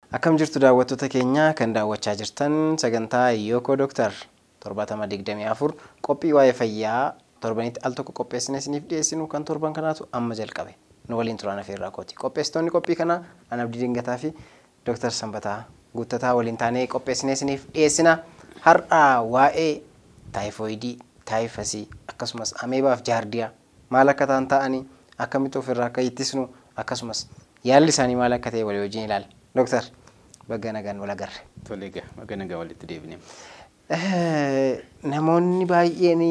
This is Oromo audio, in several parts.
Akkam jirtu daawwattoota keenya kan daawwachaa jirtan sagantaa Yookoo Dooktar 724 qophii waa'ee fayyaa torbanitti al tokko qopheessinee isiniif dhiyeessinu kan torban kanaatu amma jalqabe. Nu waliin turaan afeerraa kooti. Qopheessitoonni qophii kanaa Anabdii Dingataa fi Dooktar Sanbataa Guuttataa waliin taanee qopheessinee isiniif dhiyeessina. Har'a waa'ee taayifoidii, taayifasii akkasumas ameebaaf jaardiyaa maal akka ta'anii akkamitti ofirraa akka ittisnu akkasumas yaalli isaanii maal akka ta'e walii wajjin ilaalla. Dooktar baga nagaan wal agarre. Tole egaa baga nagaa walitti deebine. Namoonni baay'een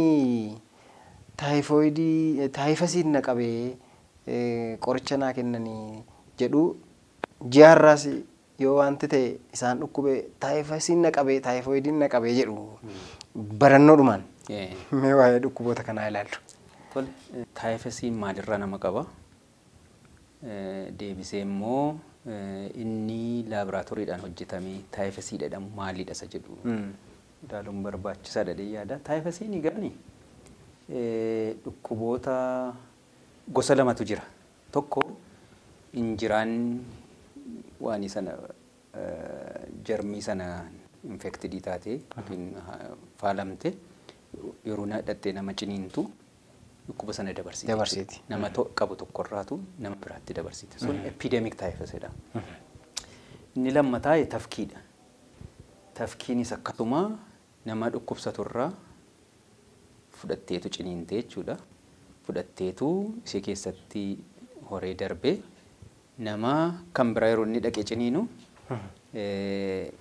taayifoidii taayifasiin na qabee qoricha naa kennanii jedhu ji'arraas yoo wanti ta'e isaan dhukkubee taayifasiin na qabee taayifoidiin na qabee jedhu barannoodhumaan mee waa'ee dhukkuboota kanaa ilaallu. Tole taayifasiin maalirraa nama qaba? Deebisee immoo inni laaboraatooriidhaan hojjetamee taayifasii jedhamu maalidha isa jedhu ilaaluun barbaachisaadha jedhee yaada. Taayifasiin egaani dhukkuboota gosa lamatu jira. Tokko injiraan waan sana jarmii sana infektidii taatee faalamte yeroo dhattee nama ciniintu dhukkuba sana dabarsiti. Nama qabu tokkorraatu nama biraatti dabarsiti. Sun epidemic taayifasidha. Inni lammataa tafkiidha. Tafkiinis akkasuma nama dhukkubsaturraa fudhatteetu ciniintee jechuudha. Fudhatteetu ishee keessatti horee darbee nama kan biraa yeroo inni dhaqee ciniinu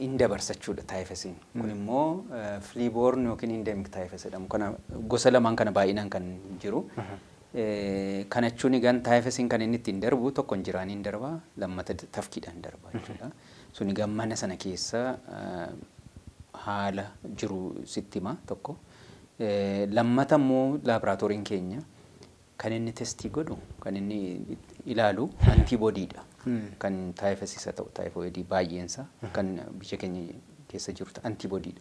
in dabarsachuudha taayifasiin. Kun immoo filiiboorn yookiin endemic taayifas jedhamu. Kana gosa lamaan kana baay'inaan kan jiru. Kana jechuun egaan taayifasiin kan inni ittiin darbu tokko injiraaniin darba, lammata tafkiidhaan darba jechuudha. Sun egaan mana sana keessa haala jiru sitti hima tokko. Lammata immoo laaboraatooriin keenya kan inni testii godhu kan inni ilaalu antiboodiidha. Kan taayifasiisa ta'u taayifoidii baay'eensa kan biyya keenya keessa jiru antiboodiidha.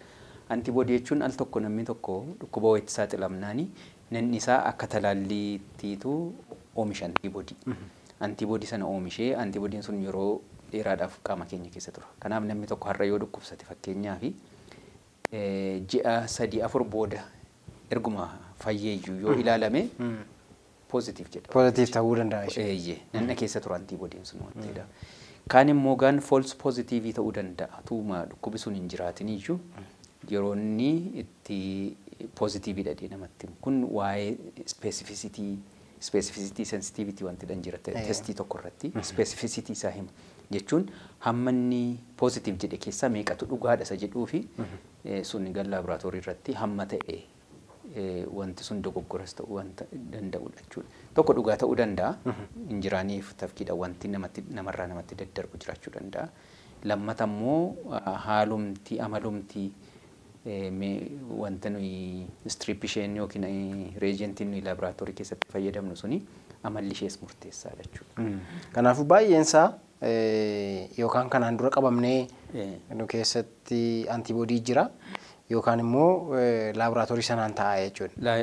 Antiboodii jechuun al tokko namni tokko dhukkuba wayitti saaxilamnaani namni isaa akka talaalliittiitu oomisha antiboodii. Antiboodii sana oomishee antiboodiin sun yeroo dheeraadhaaf qaama keenya keessa tura. Kanaaf namni tokko har'a yoo dhukkubsate fakkeenyaaf ji'a 3-4 booda erguma fayyeeyyuu yoo ilaalame positive jedhama. Positive ta'uu danda'a. Nanna keessa tura antiboodiin sun wanteedha. Kaan immoo gaan false positive ta'uu danda'a. Tuuma dhukkubi sun hin jiraatin iyyuu yeroo inni itti positive dhadhee namatti kun waa'ee specificity sensitivity wanti dhan jira testii tokko irratti specificity isaa hima. Jechuun hamma inni positive jedhe keessaa meeqatu dhugaadha isa jedhuu fi sun egaa laaboraatoorii irratti hamma ta'e wanti sun dogoggoras ta'uu wanta danda'udha jechuudha. Tokko dhugaa ta'uu danda'a. Injiraaniif tafkiidha wanti namarraa namatti daddarbu jiraachuu danda'a. Lammata immoo haalumti amalumti wanta nuyi strip isheen yookiin reejentiin nuyi laaboraatoorii keessatti fayyadamnu suni amalli ishees murteessaadha jechuudha. Kanaafuu baay'eensaa yookaan kanaan dura qabamnee nu keessatti antiboodii jira. Yookaan immoo laaboraatoorii sanaan taa'aa jechuudha.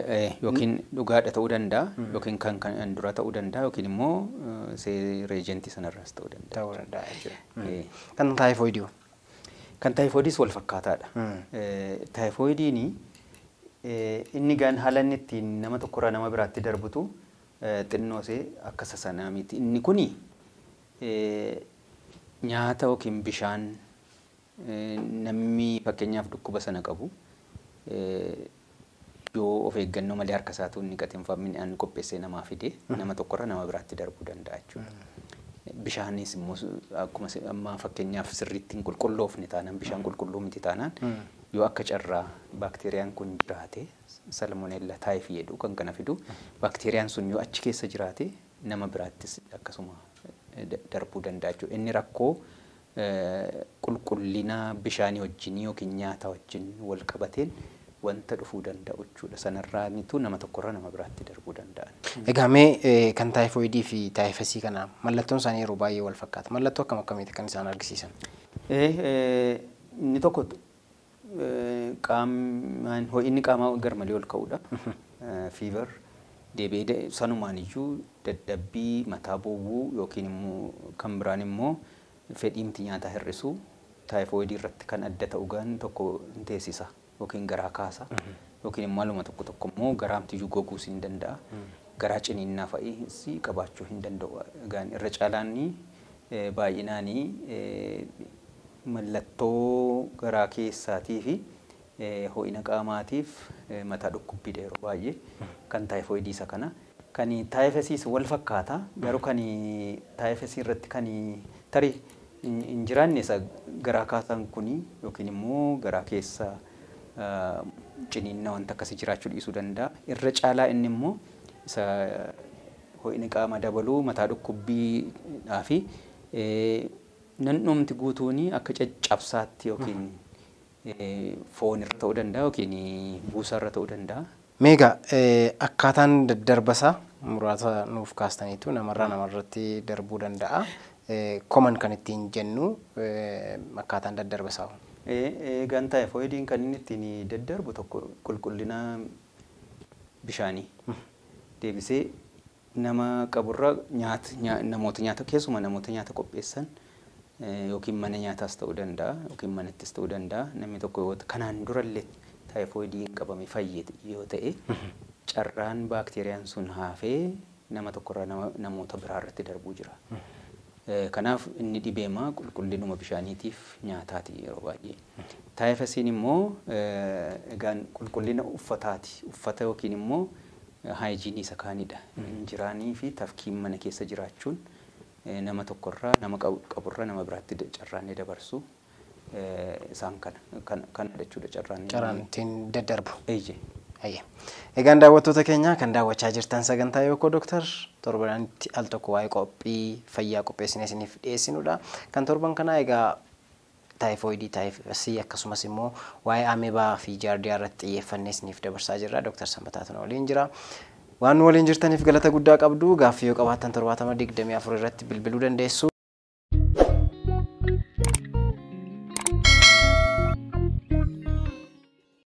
Yookiin dhugaadha ta'uu danda'a yookiin kan dura ta'uu danda'a yookiin immoo reejentii sanarraas ta'uu danda'a. Ta'uu danda'a jechuudha. Kan taayifoidii. Kan taayifoidiis wal fakkaataadha. Taayifoidiin inni gaan haala inni ittiin nama tokkorraa nama biraatti darbutu xinnoosee akka sasanaa miti. Inni kuni nyaata yookiin bishaan namni fakkeenyaaf dhukkuba sana qabu yoo of eeggannoo malee harka isaatu inni qaxinfamni qopheessee namaa fide nama tokkorra nama biraatti darbuu danda'a jechuudha. Bishaanis immoo akkuma amma fakkeenyaaf sirriitti hin qulqulloofne taanaan bishaan qulqulluu miti taanaan yoo akka carraa baakteeriyaan kun jiraate salmonella taayifii jedhu kan kana fidu baakteeriyaan sun yoo achi keessa jiraate nama biraattis akkasuma darbuu danda'a jechuudha. Inni rakkoo qulqullina bishaanii wajjin yookiin nyaata wajjin wal qabateen wanta dhufuu danda'u jechuudha. Sanarraanitu nama tokkorra nama biraatti darbuu danda'an. Egaa mee kan taayifoidii fi taayifasii kana mallattoon isaanii yeroo baay'ee wal fakkaata. Mallattoo akkamiiti kan isaan argisiisan? Inni tokko qaamaan ho'inni qaamaa garmalee ol ka'uudha. Fever sanumaan iyyuu dadhabbii mataa bowwuu yookiin immoo kan biraan immoo fedhiimti nyaata hir'isu taayifoidii irratti kan adda ta'u gaan tokko hin teessisa yookiin garaa kaasa yookiin maaluma tokko immoo garaamti goguus hin danda'a. Garaa ciniinnaa fa'ii qabaachuu hin danda'u. Gaan irra caalaanni baay'inaanii mallattoo garaa keessaatii fi ho'ina qaamaatiif mataa dhukkubbiidha yeroo baay'ee kan taayifoidii isa kana. Kan taayifesiis wal fakkaata garuu kan taayifesii irratti kan tarii hin jiraanne isa garaa kaasan kuni yookiin immoo garaa keessa ciniinna wanta akkasii jiraachuu dhiisuu danda'a. Irra caalaa inni immoo isa ho'ina qaama dabaluu mataa dhukkubbiidhaa fi nannoomti guutuuni akka caccabsaatti yookiin foon irra ta'uu danda'a yookiin buusaa irra ta'uu danda'a. Meegaa akkaataan daddarbasaa muraasa nuuf kaastaniitu namarraa namarratti darbuu danda'a. Koman kan ittiin jennu akkaataan daddarbasaa. Eegaan taayifoidiin kan inni ittiin daddarbu tokko qulqullina bishaanii deebisee nama qaburra namoota nyaata keessuma namoota nyaata qopheessan yookiin mana nyaataas ta'uu danda'a yookiin manattis ta'uu danda'a. Namni tokko kanaan durallee taayifoidiin qabame fayyade yoo ta'e carraan baakteeriyaan sun hafee nama tokkorraa namoota biraa irratti darbuu jira. Kanaaf inni dhibeema qulqullinuma bishaaniitiif nyaataati yeroo baay'ee. Taayifesiin immoo egaan qulqullina uffataati. Uffata yookiin immoo haayijiinii isa kaanidha. Injiraanii fi tafkiin mana keessa jiraachuun nama tokkorraa nama qaburra nama biraatti carraan dabarsu isaan kana jechuudha carraan ittiin daddarbu. Eeyyee. Egaan daawwattoota keenya kan daawwachaa jirtan sagantaa Yookoo Dooktar torbanitti al tokko waa'ee qophii fayyaa qopheessinee isiniif dhiyeessinudha. Kan torban kanaa egaa taayifoidii, taayifesii akkasumas immoo waa'ee ameebaa fi jaardiyaa irratti xiyyeeffannee isiniif dabarsaa jirra. Dooktar Sanbataatu waliin jira. Waan waliin jirtaniif galata guddaa qabdu. Gaaffii yoo qabaattan 7024 irratti bilbiluu dandeessu.